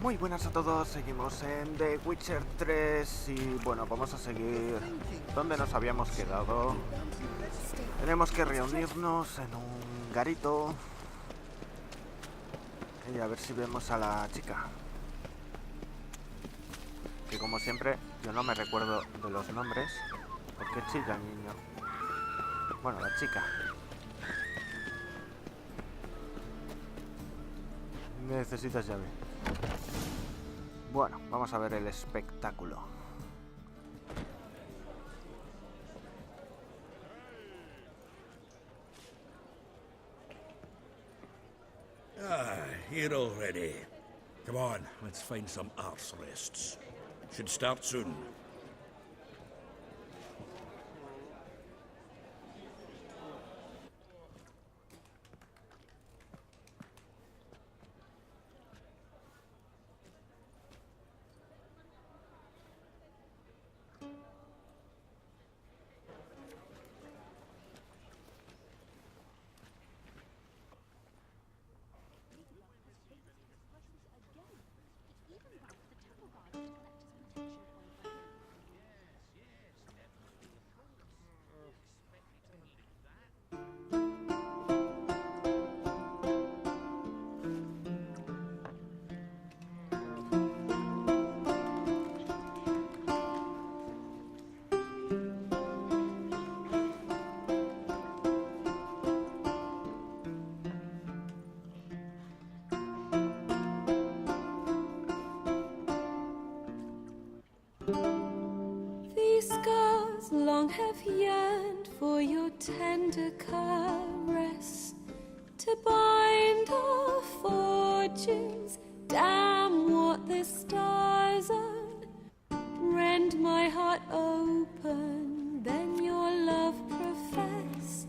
Muy buenas a todos, seguimos en The Witcher 3 y bueno, vamos a seguir donde nos habíamos quedado. Tenemos que reunirnos en un garito y a ver si vemos a la chica. Que como siempre, yo no me recuerdo de los nombres. ¿Por qué chica, niño? Bueno, la chica. Necesitas llave. Bueno, vamos a ver el espectáculo. Here already. Come on, let's find some arse rests. Should start soon. These scars long have yearned for your tender caress, to bind our fortunes. Damn what the stars own. Rend my heart open, then your love profess,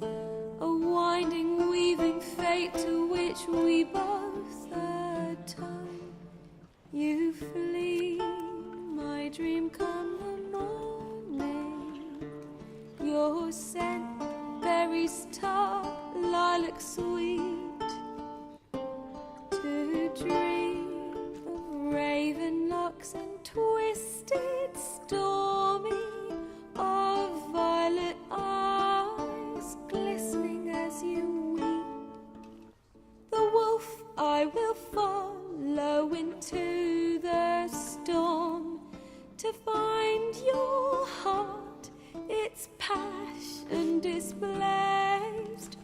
a winding, weaving fate to which we both atone. You flee, my dream come the morning. Your scent, berries tart, lilac sweet. To dream of raven locks and twisted, stormy, of violet eyes glistening as you weep. The wolf I will follow into the storm, to find your heart, its passion displaced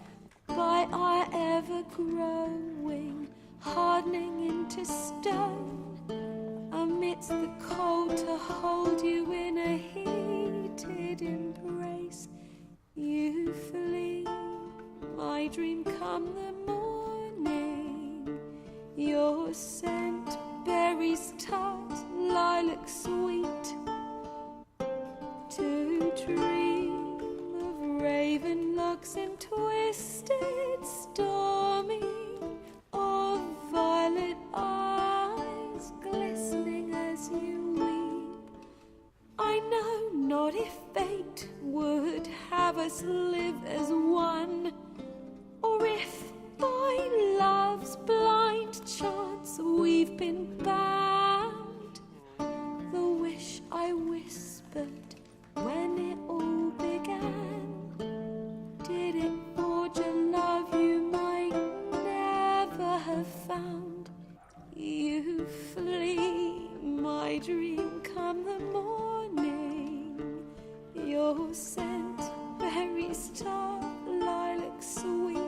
by our ever-growing, hardening into stone, amidst the cold to hold you in a heated embrace. You flee, my dream come the morning. Your scent, berries tart, lilac sweet. To dream of raven locks and twisted, stormy, of violet eyes glistening as you weep. I know not if fate would have us live as one, or if by love's blind chance we've been bound. The wish I whispered when it all began, did it forge a love you might never have found? You flee, my dream come the morning. Your scent, berries tart, lilac sweet.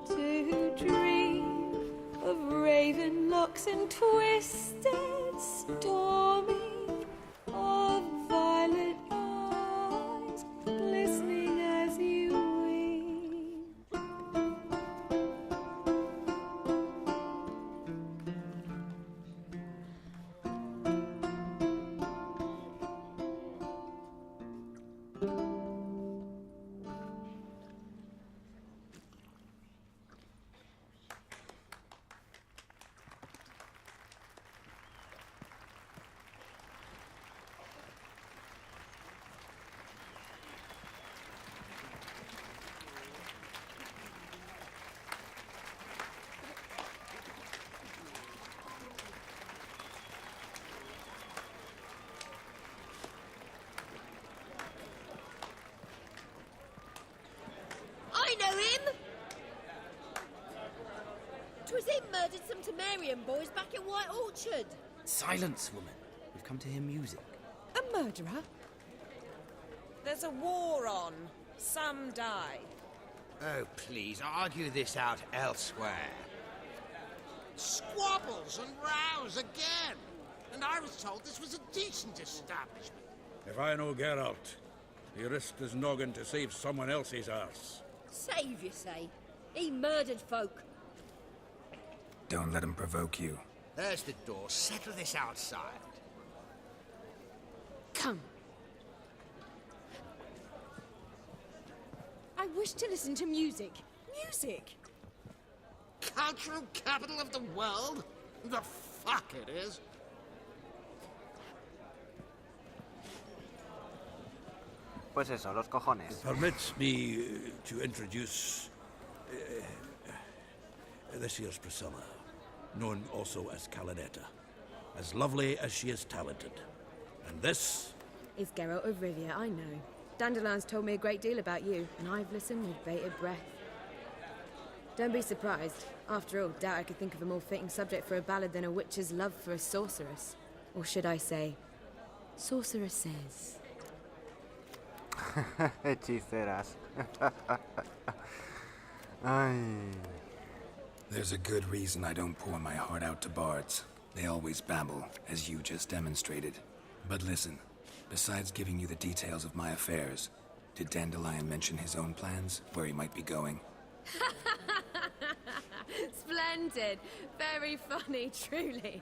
To dream of raven locks and twisted, stormy, of violet eyes glistening as you weep. murdered some Temerian boys back at White Orchard. Silence, woman. We've come to hear music. A murderer? There's a war on. Some die. Oh, please, argue this out elsewhere. Squabbles and rows again! And I was told this was a decent establishment. If I know Geralt, he risked his noggin to save someone else's arse. Save, you say? He murdered folk. Don't let him provoke you. There's the door. Settle this outside. Come. I wish to listen to music. Music! Cultural capital of the world? The fuck it is. Pues eso, los cojones. Permit me to introduce this year's Priscilla, known also as Calinetta, as lovely as she is talented. And this It's Geralt of Rivia, I know. Dandelion's told me a great deal about you, and I've listened with bated breath. Don't be surprised. After all, doubt I could think of a more fitting subject for a ballad than a witch's love for a sorceress. Or should I say, sorceresses. Hechiceras. Ay. There's a good reason I don't pour my heart out to bards. They always babble, as you just demonstrated. But listen, besides giving you the details of my affairs, did Dandelion mention his own plans, where he might be going? Splendid. Very funny, truly.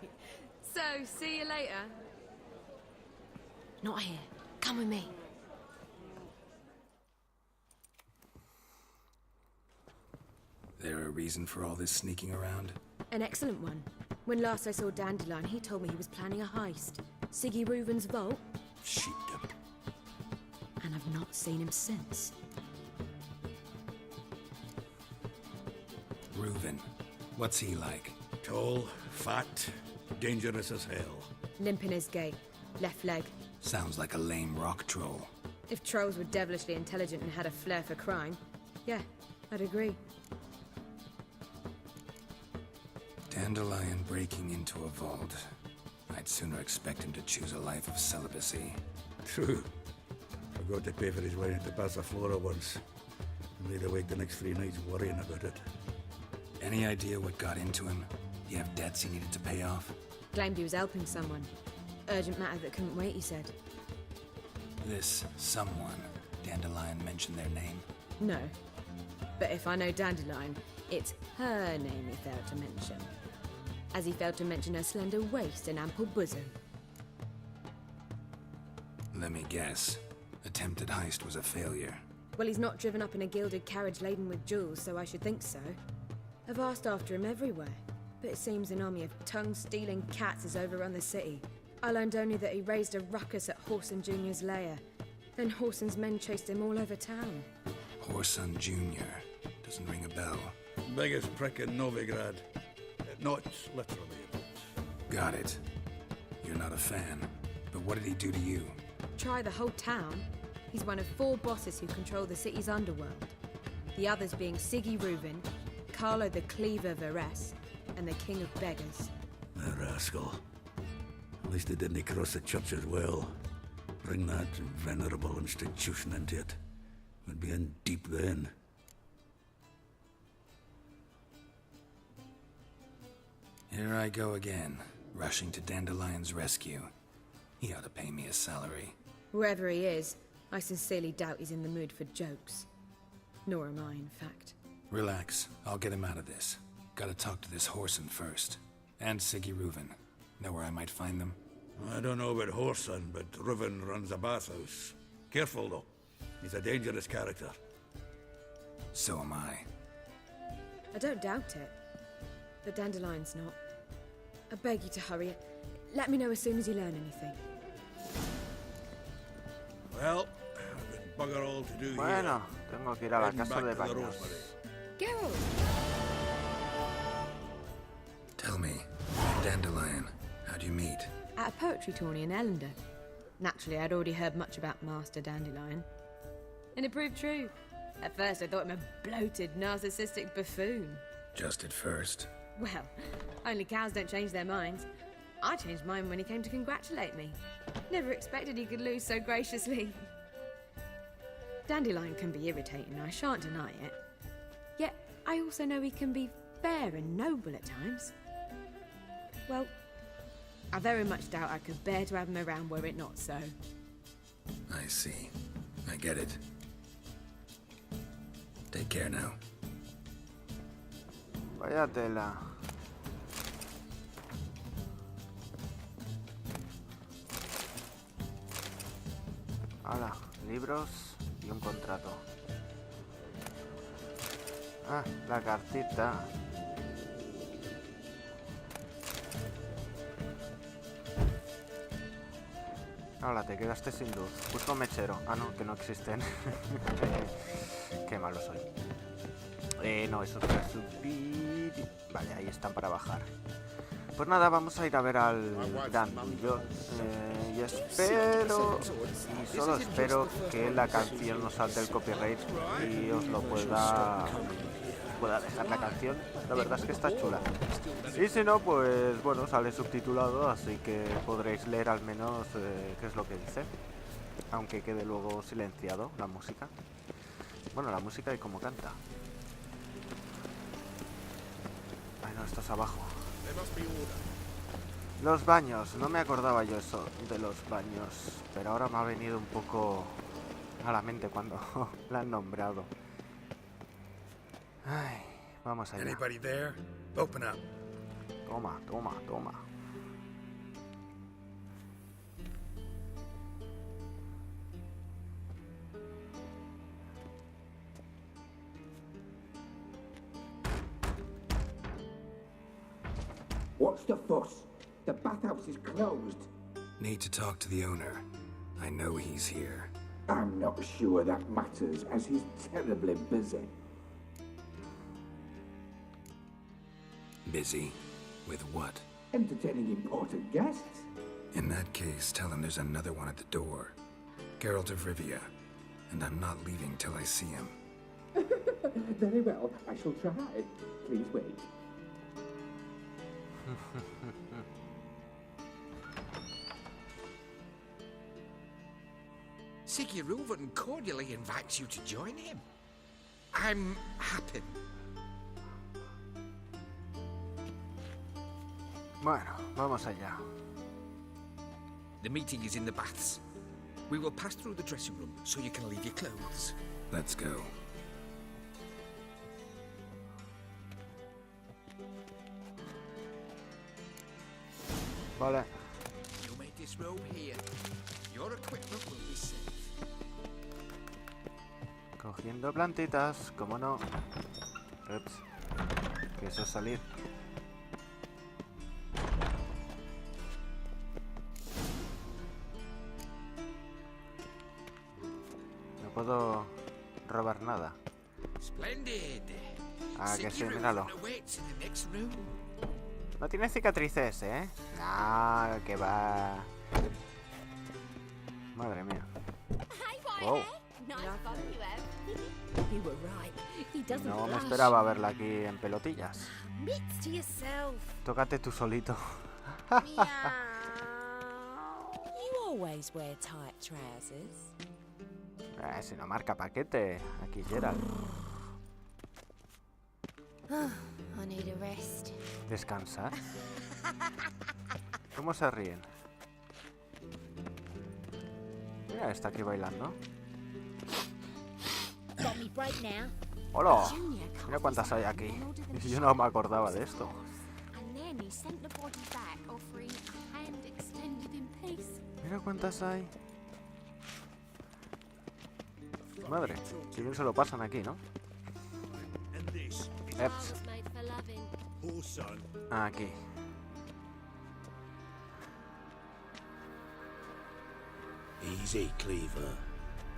So, see you later. Not here. Come with me. There a reason for all this sneaking around? An excellent one. When last I saw Dandelion, he told me he was planning a heist. Siggy Reuven's vault, sheepdom. and I've not seen him since. Reuven. What's he like? Tall, fat, dangerous as hell. Limp in his gait, left leg. Sounds like a lame rock troll. If trolls were devilishly intelligent and had a flair for crime, yeah, I'd agree. Dandelion breaking into a vault. I'd sooner expect him to choose a life of celibacy. True. Forgot to pay for his wedding to Passaflora once. Laid awake the next 3 nights worrying about it. Any idea what got into him? You have debts he needed to pay off? Claimed he was helping someone. Urgent matter that couldn't wait, he said. This someone, Dandelion mentioned their name? No. But if I know Dandelion, it's her name he failed to mention. As he failed to mention her slender waist and ample bosom. Let me guess. Attempted heist was a failure. Well, he's not driven up in a gilded carriage laden with jewels, so I should think so. I've asked after him everywhere, but it seems an army of tongue-stealing cats has overrun the city. I learned only that he raised a ruckus at Whoreson Jr.'s lair. Then Whoreson's men chased him all over town. Whoreson Jr. Doesn't ring a bell. Biggest prick in Novigrad. Not literally, but... Got it. You're not a fan. But what did he do to you? Try the whole town. He's one of 4 bosses who control the city's underworld. The others being Siggy Reuven, Carlo the Cleaver Varese, and the King of Beggars. The rascal. At least he didn't cross the church as well. Bring that venerable institution into it. We'd be in deep then. Here I go again, rushing to Dandelion's rescue. He ought to pay me a salary. Wherever he is, I sincerely doubt he's in the mood for jokes. Nor am I, in fact. Relax, I'll get him out of this. Gotta talk to this Whoreson first. And Siggy Reuven. Know where I might find them? I don't know about Whoreson, but Reuven runs a bathhouse. Careful, though. He's a dangerous character. So am I. I don't doubt it. But Dandelion's not. I beg you to hurry. Let me know as soon as you learn anything. Well, I've got bugger all to do Bueno, tengo que ir a la Heading casa de back to the baños. Rosemary. Geralt! Tell me, Dandelion, how'd you meet? At a poetry tourney in Ellender. Naturally, I'd already heard much about Master Dandelion. And it proved true. At first, I thought him a bloated, narcissistic buffoon. Just at first. Well, only cows don't change their minds. I changed mine when he came to congratulate me. Never expected he could lose so graciously. Dandelion can be irritating, I shan't deny it. Yet, I also know he can be fair and noble at times. Well, I very much doubt I could bear to have him around were it not so. I see. I get it. Take care now. Vaya tela. Hala, libros y un contrato. Ah, la cartita. Ahora te quedaste sin luz. Busca un mechero. Ah, no, que no existen. Qué malo soy. No, eso es para subir. Vale, ahí están para bajar. Pues nada, vamos a ir a ver al Yo y espero, y solo espero que la canción no salte el copyright y os lo pueda dejar la canción. La verdad es que está chula. Y si no, pues bueno, sale subtitulado, así que podréis leer al menos qué es lo que dice. Aunque quede luego silenciado la música. Bueno, la música y cómo canta. Ay, no, esto es abajo. Los baños, no me acordaba yo eso de los baños, pero ahora me ha venido un poco a la mente cuando la han nombrado. Ay, vamos allá. Anybody there? Open up. Toma, toma, toma. What's the fuss? The bathhouse is closed. Need to talk to the owner. I know he's here. I'm not sure that matters, as he's terribly busy. Busy? With what? Entertaining important guests. In that case, tell him there's another one at the door. Geralt of Rivia. And I'm not leaving till I see him. Very well, I shall try. Please wait. Siguruvin cordially invites you to join him. I'm happy. Bueno, vamos allá. The meeting is in the baths. We will pass through the dressing room so you can leave your clothes. Let's go. Vale. You may disrobe here. Your equipment will be safe. Cogiendo plantitas, como no. Ups. Que eso es salir. No puedo robar nada. Splendid. Ah, que sí, míralo. Siguruvin awaits in the next room. No tiene cicatrices, ¿eh? No, que va. Madre mía. Wow. You were right. He doesn't No me blush. esperaba verla aquí en pelotillas. Admit to yourself. Tócate tú solito. Meow. You always wear tight trousers. Si no marca paquete. Aquí Gerald. I need a rest. Descansar. ¿Cómo se ríen? Mira, está aquí bailando. Got me break now. ¡Hola! Mira cuántas hay aquí. Yo no me acordaba de esto. And then he sent the body back, offering a hand extended in peace. Mira cuántas hay. Madre, si bien se lo pasan aquí, ¿no? Eps. Was made for loving. Aquí. Easy, Cleaver.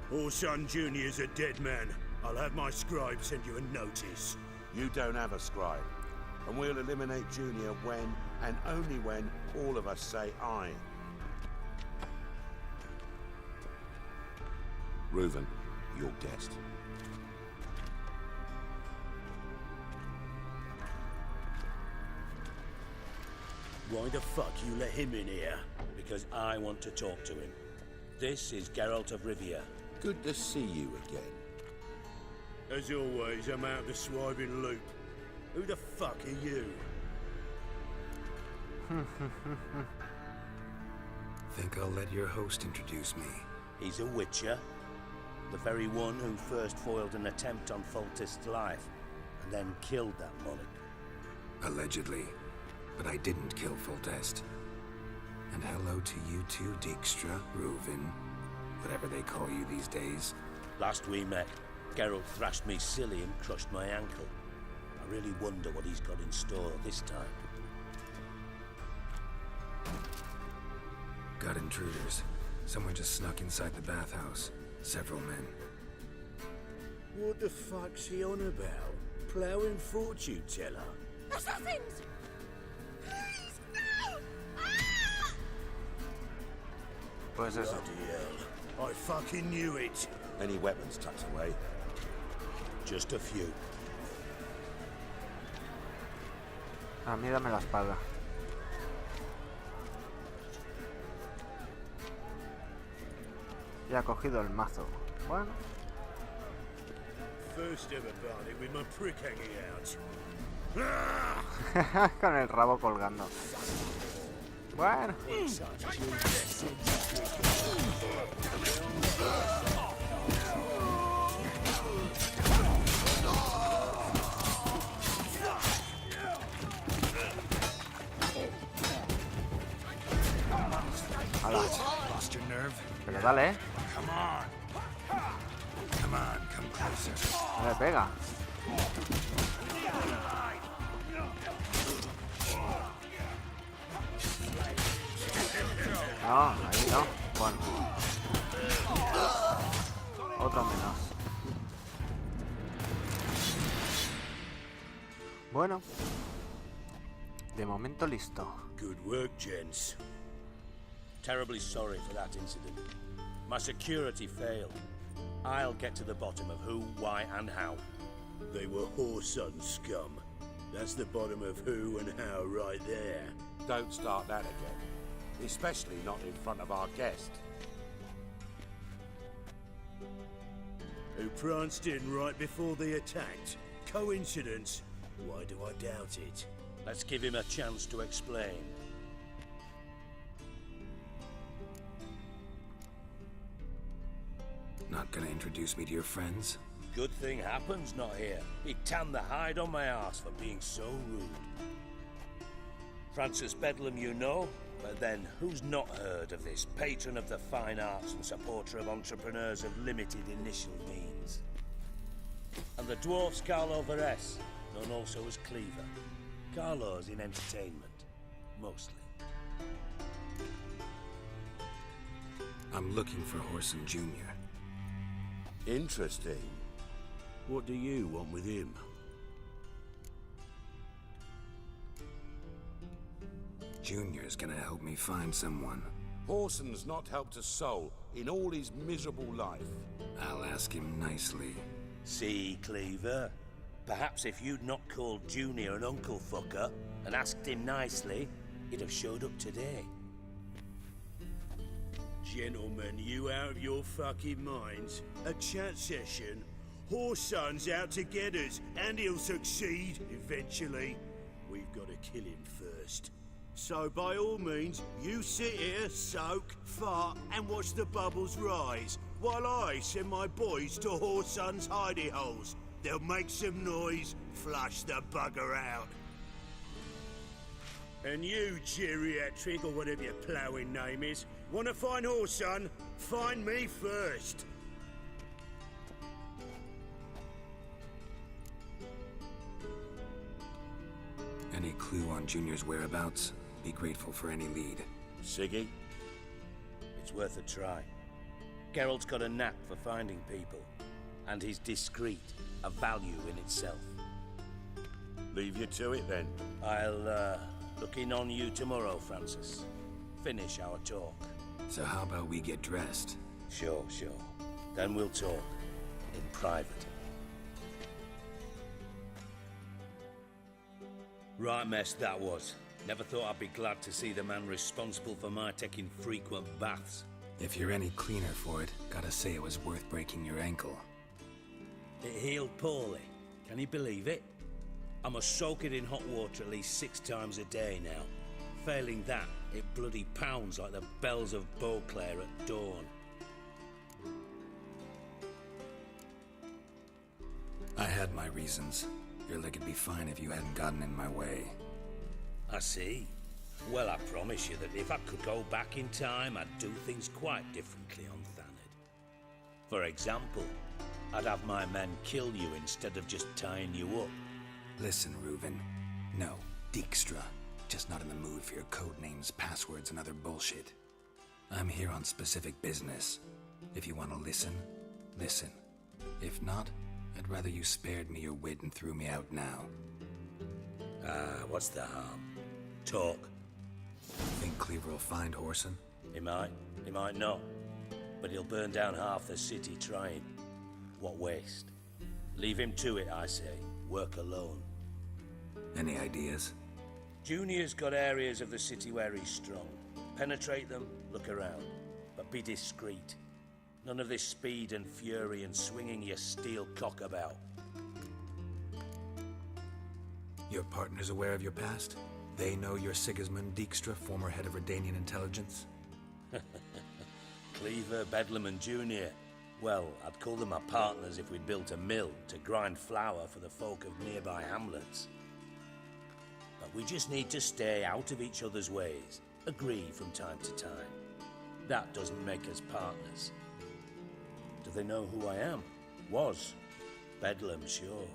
Orson Jr.'s a dead man. I'll have my scribe send you a notice. You don't have a scribe. And we'll eliminate Junior when, and only when, all of us say aye. Reuven, your guest. Why the fuck you let him in here? Because I want to talk to him. This is Geralt of Rivia. Good to see you again. As always, I'm out the swiving loop. Who the fuck are you? Think I'll let your host introduce me. He's a witcher. The very one who first foiled an attempt on Foltest's life, and then killed that monarch. Allegedly. But I didn't kill Foltest. And hello to you too, Dijkstra, Reuven, whatever they call you these days. Last we met, Geralt thrashed me silly and crushed my ankle. I really wonder what he's got in store this time. Got intruders. Someone just snuck inside the bathhouse. Several men. What the fuck's he on about? Ploughing fortune teller? Assassins! Please, no! Pues eso. Bloody hell. I fucking knew it. Any weapons tucked away? Just a few. A mí dame la espada. Ya ha cogido el mazo. Bueno. First ever party with my prick hanging out. Con el rabo colgando. Bueno. Hala. Lost your nerve? Pero dale, Come on. Come on, come closer. Dale, pega. No, ahí no. Bueno. Otro menos. Bueno. De momento listo. Good work, gents. Terribly sorry for that incident. My security failed. I'll get to the bottom of who, why, and how. They were whoreson scum. That's the bottom of who and how right there. Don't start that again. Especially not in front of our guest. Who pranced in right before they attacked. Coincidence? Why do I doubt it? Let's give him a chance to explain. Not gonna introduce me to your friends? Good thing happens not here. He tanned the hide on my ass for being so rude. Francis Bedlam you know, but then who's not heard of this patron of the fine arts and supporter of entrepreneurs of limited initial means? And the dwarf's Carlo Veres, known also as Cleaver. Carlo's in entertainment, mostly. I'm looking for Whoreson Jr. Interesting. What do you want with him? Junior's gonna help me find someone. Whoreson's not helped a soul in all his miserable life. I'll ask him nicely. See, Cleaver? Perhaps if you'd not called Junior an uncle fucker and asked him nicely, he'd have showed up today. Gentlemen, you out of your fucking minds? A chat session? Whoreson's out to get us, and he'll succeed eventually. We've got to kill him first. So by all means, you sit here, soak, fart, and watch the bubbles rise, while I send my boys to Whoreson's hidey holes. They'll make some noise, flush the bugger out. And you, geriatric, or whatever your ploughing name is, want to find Whoreson? Find me first. Any clue on Junior's whereabouts? Be grateful for any lead. Siggy? It's worth a try. Geralt's got a knack for finding people, and he's discreet, a value in itself. Leave you to it then. I'll, look in on you tomorrow, Francis. Finish our talk. So how about we get dressed? Sure. Then we'll talk. In private. Right mess that was. Never thought I'd be glad to see the man responsible for my taking frequent baths. If you're any cleaner for it, gotta say it was worth breaking your ankle. It healed poorly. Can you believe it? I must soak it in hot water at least 6 times a day now. Failing that, it bloody pounds like the bells of Beauclair at dawn. I had my reasons. Your leg would be fine if you hadn't gotten in my way. I see. Well, I promise you that if I could go back in time, I'd do things quite differently on Thanad. For example, I'd have my men kill you instead of just tying you up. Listen, Reuven. No, Dijkstra. Just not in the mood for your code names, passwords, and other bullshit. I'm here on specific business. If you want to listen, listen. If not, I'd rather you spared me your wit and threw me out now. What's the harm? Talk. Think Cleaver will find Whoreson? He might not. But he'll burn down half the city trying. What waste? Leave him to it, I say. Work alone. Any ideas? Junior's got areas of the city where he's strong. Penetrate them, look around. But be discreet. None of this speed and fury and swinging your steel cock about. Your partner's aware of your past? They know you're Sigismund Dijkstra, former head of Redanian intelligence? Cleaver, Bedlam and Junior. Well, I'd call them my partners if we'd built a mill to grind flour for the folk of nearby hamlets. But we just need to stay out of each other's ways. Agree from time to time. That doesn't make us partners. Do they know who I am? Was. Bedlam, sure.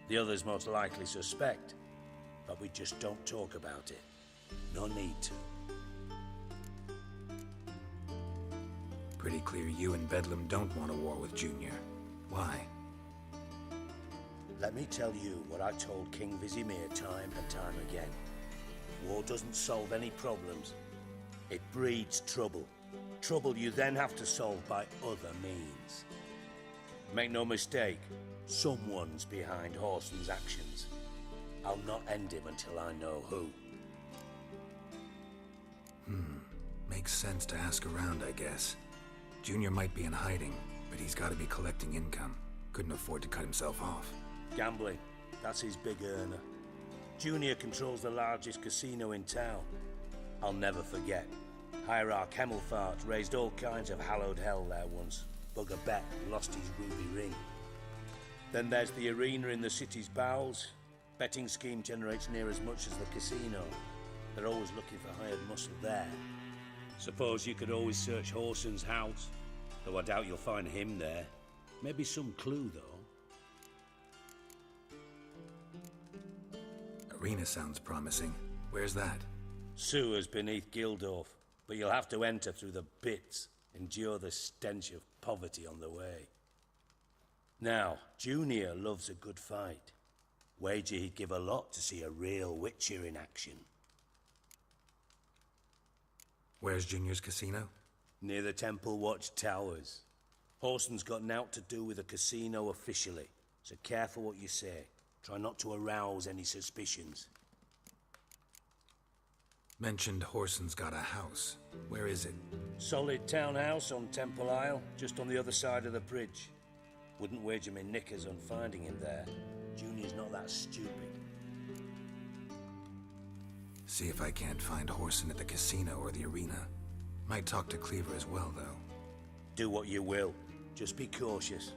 The others most likely suspect. But we just don't talk about it. No need to. Pretty clear you and Bedlam don't want a war with Junior. Why? Let me tell you what I told King Vizimir time and time again. War doesn't solve any problems. It breeds trouble. Trouble you then have to solve by other means. Make no mistake, someone's behind Whoreson's actions. I'll not end him until I know who. Makes sense to ask around, I guess. Junior might be in hiding, but he's got to be collecting income. Couldn't afford to cut himself off. Gambling, that's his big earner. Junior controls the largest casino in town. I'll never forget. Hierarch Hemmelfart raised all kinds of hallowed hell there once. Bugger bet lost his ruby ring. Then there's the arena in the city's bowels. Betting scheme generates near as much as the casino. They're always looking for hired muscle there. Suppose you could always search Whoreson's house, though I doubt you'll find him there. Maybe some clue, though. Arena sounds promising. Where's that? Sewers beneath Gildorf, but you'll have to enter through the bits, endure the stench of poverty on the way. Now, Junior loves a good fight. Wager he'd give a lot to see a real Witcher in action. Where's Junior's casino? Near the Temple Watch Towers. Whoreson's got naught to do with the casino officially, so careful what you say. Try not to arouse any suspicions. Mentioned Whoreson's got a house. Where is it? Solid townhouse on Temple Isle, just on the other side of the bridge. Wouldn't wager me knickers on finding him there. Junior's not that stupid. See if I can't find Whoreson at the casino or the arena. Might talk to Cleaver as well, though. Do what you will. Just be cautious.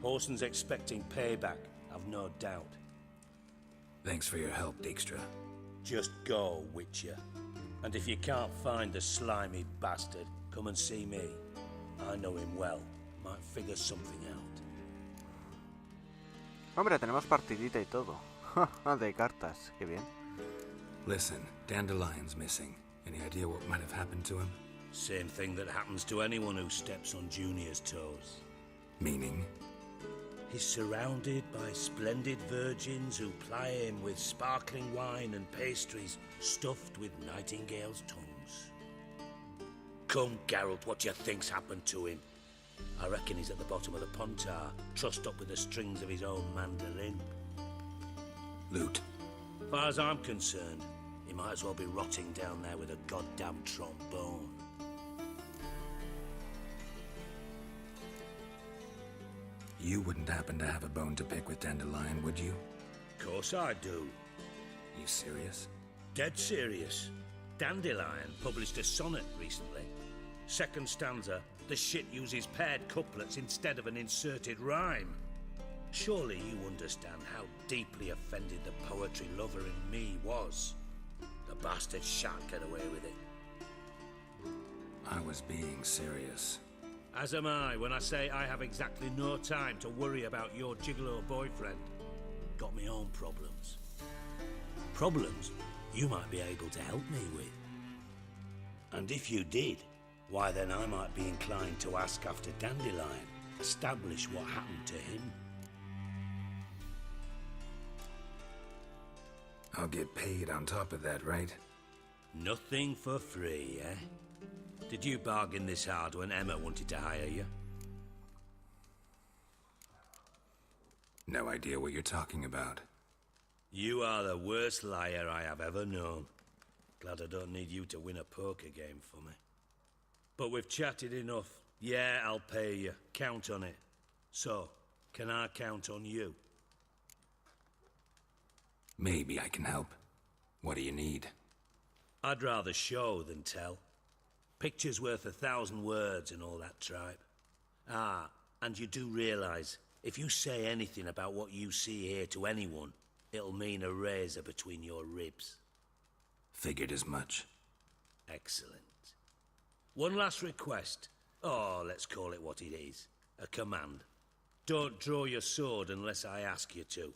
Whoreson's expecting payback, I've no doubt. Thanks for your help, Dijkstra. Just go, Witcher. And if you can't find the slimy bastard, come and see me. I know him well. Might figure something out. Hombre, tenemos partidita y todo. De cartas, qué bien. Listen, Dandelion's missing. Any idea what might have happened to him? Same thing that happens to anyone who steps on Junior's toes. Meaning? He's surrounded by splendid virgins who ply him with sparkling wine and pastries stuffed with nightingales' tongues. Come, Geralt, what do you think's happened to him? I reckon he's at the bottom of the Pontar, trussed up with the strings of his own mandolin. Loot. Far as I'm concerned, You might as well be rotting down there with a goddamn trombone. You wouldn't happen to have a bone to pick with Dandelion, would you? Course I do. You serious? Dead serious. Dandelion published a sonnet recently. Second stanza, the shit uses paired couplets instead of an inserted rhyme. Surely you understand how deeply offended the poetry lover in me was. The bastard shan't get away with it. I was being serious. As am I when I say I have exactly no time to worry about your gigolo boyfriend. Got me own problems. Problems you might be able to help me with. And if you did, why then I might be inclined to ask after Dandelion, establish what happened to him. I'll get paid on top of that, right? Nothing for free, eh? Did you bargain this hard when Emma wanted to hire you? No idea what you're talking about. You are the worst liar I have ever known. Glad I don't need you to win a poker game for me. But we've chatted enough. Yeah, I'll pay you. Count on it. So, can I count on you? Maybe I can help. What do you need? I'd rather show than tell. Picture's worth 1,000 words and all that tripe. Ah, and you do realise, if you say anything about what you see here to anyone, it'll mean a razor between your ribs. Figured as much. Excellent. One last request. Oh, let's call it what it is. A command. Don't draw your sword unless I ask you to.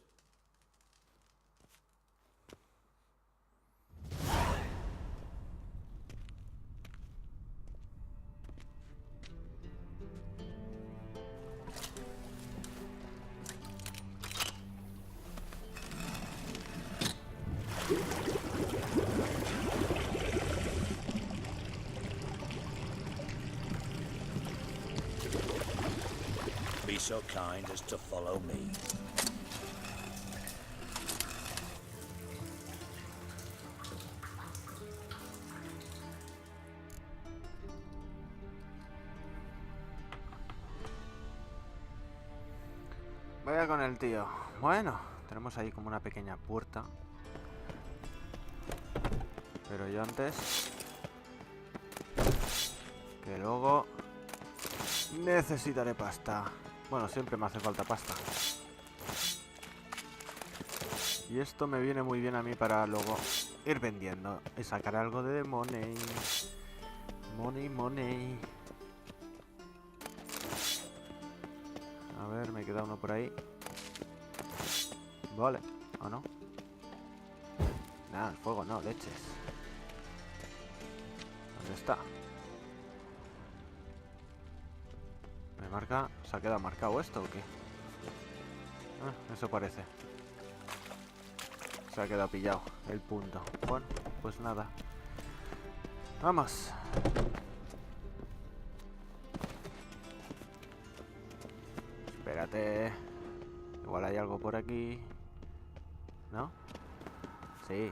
Be so kind as to follow me. Vaya con el tío. Bueno, tenemos ahí como una pequeña puerta. Pero yo antes... que luego... necesitaré pasta. Bueno, siempre me hace falta pasta. Y esto me viene muy bien a mí para luego ir vendiendo y sacar algo de money. Money. A ver, me queda uno por ahí. Vale, ¿o no? Nada, el fuego no, leches. ¿Dónde está? ¿Me marca? ¿Se ha quedado marcado esto o qué? Ah, eso parece. Se ha quedado pillado el punto. Bueno, pues nada. Vamos. Espérate. Igual hay algo por aquí. ¿No? Sí.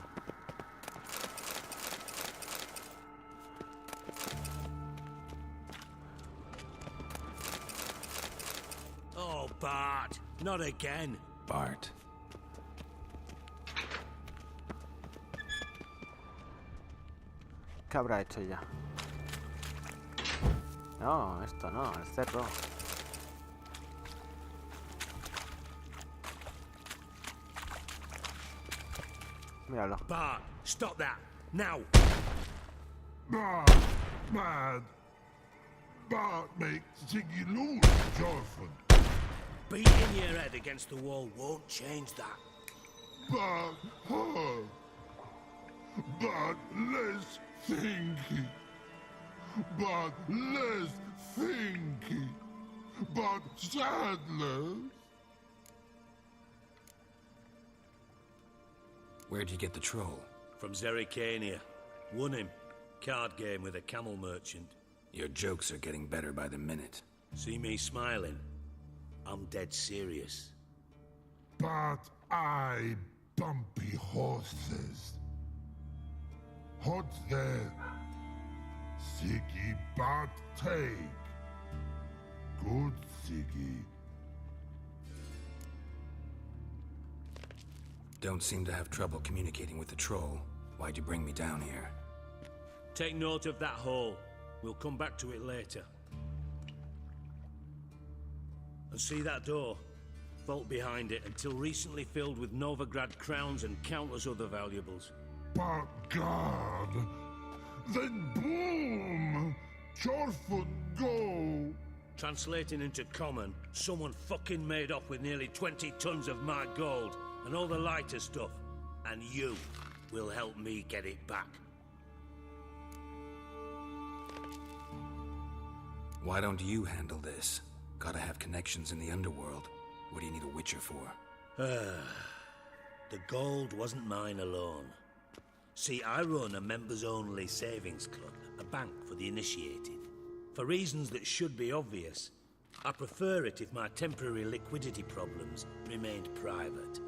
Oh, Bart, not again. Bart. ¿Qué habrá hecho ya? No, esto no, el cerro. Míralo. Bart, stop that, now! Bart, mad. Bart makes Ziggy lose girlfriend. Beating your head against the wall won't change that. Bart, her. Bart, less thinky. Bart, less thinky. Bart, sadness. Where'd you get the troll? From Zerrikania. Won him. Card game with a camel merchant. Your jokes are getting better by the minute. See me smiling? I'm dead serious. But I bumpy horses. Hot there. Siggy bad take. Good Siggy. Don't seem to have trouble communicating with the troll. Why'd you bring me down here? Take note of that hole. We'll come back to it later. And see that door? Vault behind it, until recently filled with Novigrad crowns and countless other valuables. But God, then boom! Chorfut go! Translating into common, someone fucking made off with nearly 20 tons of my gold and all the lighter stuff. And you will help me get it back. Why don't you handle this? Gotta have connections in the underworld. What do you need a witcher for? The gold wasn't mine alone. See, I run a members-only savings club, a bank for the initiated. For reasons that should be obvious, I prefer it if my temporary liquidity problems remained private.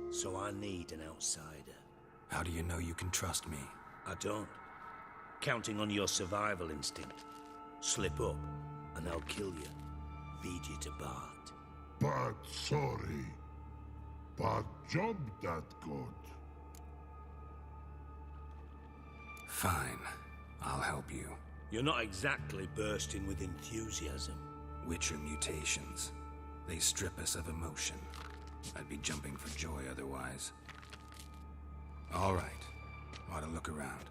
So I need an outsider. How do you know you can trust me? I don't. Counting on your survival instinct. Slip up, and I'll kill you. Feed you to Bart. But sorry. But job that good. Fine. I'll help you. You're not exactly bursting with enthusiasm. Witcher mutations. They strip us of emotion. I'd be jumping for joy otherwise. All right. Ought to look around.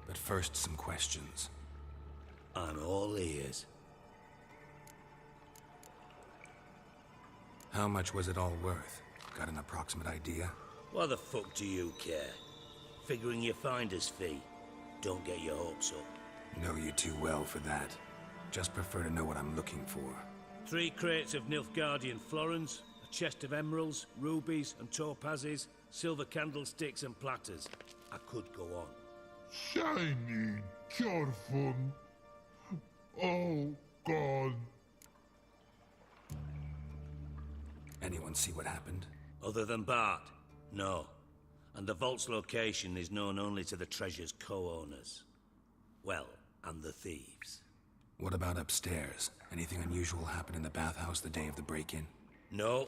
But first, some questions. I'm all ears. How much was it all worth? Got an approximate idea? Why the fuck do you care? Figuring your finder's fee. Don't get your hopes up. Know you too well for that. Just prefer to know what I'm looking for. 3 crates of Nilfgaardian florins, a chest of emeralds, rubies and topazes, silver candlesticks and platters. I could go on. Shiny, careful. Oh, God. Anyone see what happened? Other than Bart? No. And the vault's location is known only to the treasure's co-owners. Well, and the thieves. What about upstairs? Anything unusual happen in the bathhouse the day of the break-in? No.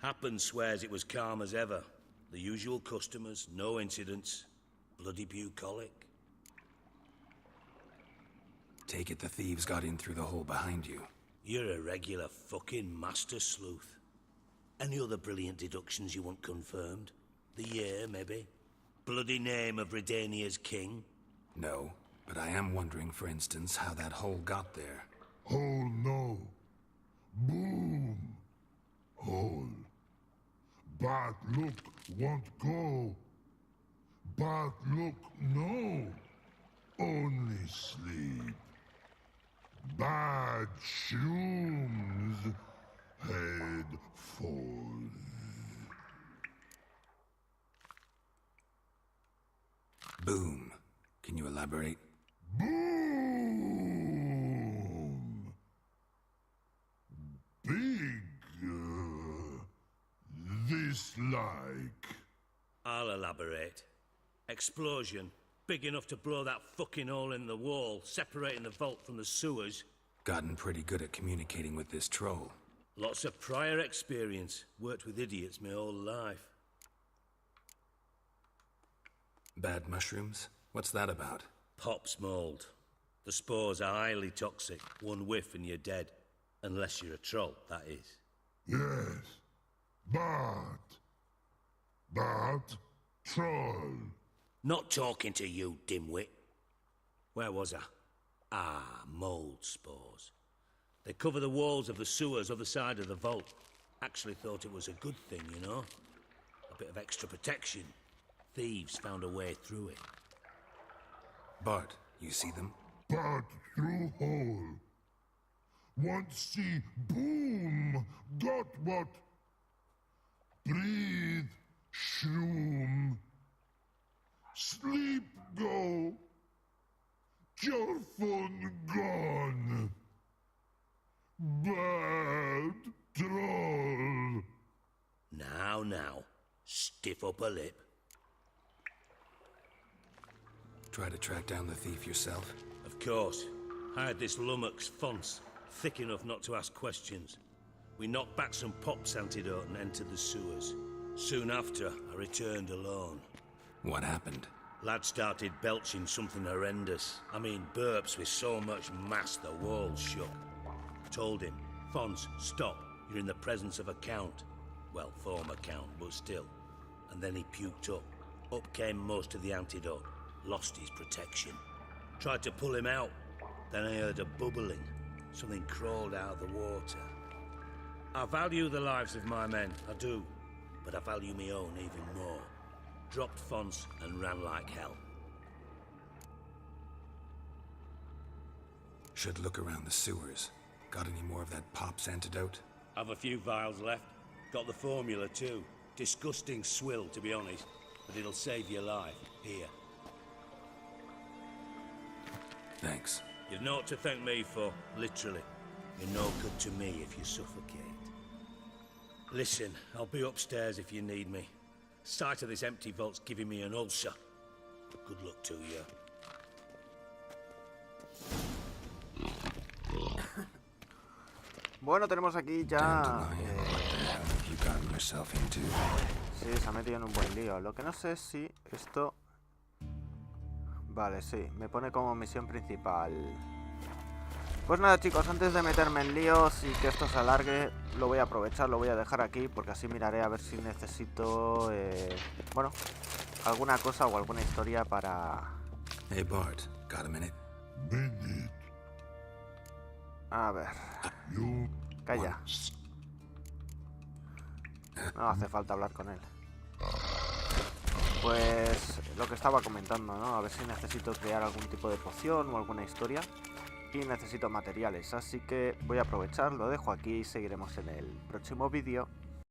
Happen swears it was calm as ever. The usual customers, no incidents. Bloody bucolic. Take it the thieves got in through the hole behind you. You're a regular fucking master sleuth. Any other brilliant deductions you want confirmed? The year, maybe? Bloody name of Redania's king? No, but I am wondering, for instance, how that hole got there. Hole no. Boom. Hole. Bad look won't go. Bad look no. Only sleep. Bad shrooms. Head falls. Boom. Can you elaborate? Boom! Big, this like. I'll elaborate. Explosion. Big enough to blow that fucking hole in the wall, separating the vault from the sewers. Gotten pretty good at communicating with this troll. Lots of prior experience. Worked with idiots my whole life. Bad mushrooms? What's that about? Pops mold. The spores are highly toxic. One whiff and you're dead. Unless you're a troll, that is. Yes. But troll. Not talking to you, dimwit. Where was I? Ah, mold spores. They cover the walls of the sewers other side of the vault. Actually thought it was a good thing, you know? A bit of extra protection. Thieves found a way through it. Bart, you see them? Bart through hole. Want see boom. Got what? Breathe. Shroom. Sleep go. Your phone gone. Bad troll. Now. Stiff upper lip. Try to track down the thief yourself? Of course. Hired this lummox, Fons, thick enough not to ask questions. We knocked back some pops antidote and entered the sewers. Soon after, I returned alone. What happened? Lad started belching something horrendous. I mean, burps with so much mass the walls shook. Told him, Fons, stop. You're in the presence of a count. Well, former count, but still. And then he puked up. Up came most of the antidote. Lost his protection. Tried to pull him out. Then I heard a bubbling. Something crawled out of the water. I value the lives of my men, I do. But I value my own even more. Dropped Fons and ran like hell. Should look around the sewers. Got any more of that pop's antidote? I've a few vials left. Got the formula too. Disgusting swill, to be honest. But it'll save your life. Here. Thanks. You've naught to thank me for, literally. You're no good to me if you suffocate. Listen, I'll be upstairs if you need me. Sight of this empty vault's giving me an ulcer. Good luck to you. Bueno, tenemos aquí ya... Sí, se ha metido en un buen lío. Lo que no sé es si esto... Vale, sí, me pone como misión principal. Pues nada, chicos, antes de meterme en líos y que esto se alargue, lo voy a aprovechar, lo voy a dejar aquí, porque así miraré a ver si necesito, bueno, alguna cosa o alguna historia para... Hey Bart, got a minute? A ver... Calla. No hace falta hablar con él. Pues lo que estaba comentando, ¿no? A ver si necesito crear algún tipo de poción o alguna historia. Y necesito materiales, así que voy a aprovechar, lo dejo aquí y seguiremos en el próximo vídeo.